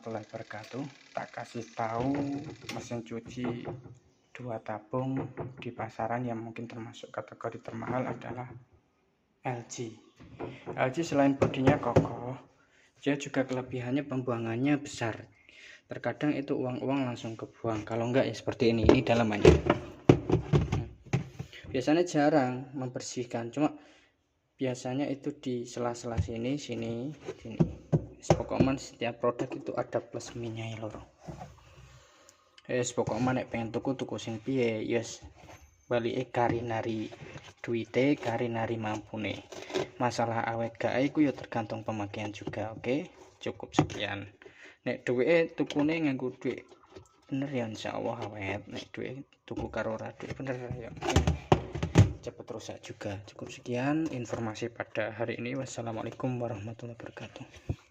warahmatullahi wabarakatuh. Tak kasih tahu mesin cuci 2 tabung di pasaran yang mungkin termasuk kategori termahal adalah LG. LG selain bodinya kokoh, dia juga kelebihannya pembuangannya besar. Terkadang itu uang-uang langsung kebuang. Kalau enggak ya seperti ini dalamannya. Biasanya jarang membersihkan, cuma biasanya itu di sela-sela sini. Pokoknya setiap produk itu ada plus minusnya loro. Pokoknya nek pengen tuku sing piye yes balike karinari duite karinari mampune. Masalah awet gak iku ya tergantung pemakaian juga. Oke, cukup sekian. Nek duwike tukune nganggo duit bener ya insyaallah awet. Nek duit tuku karo ora duit bener ya cepet rusak juga. Cukup sekian informasi pada hari ini. Wassalamualaikum warahmatullahi wabarakatuh.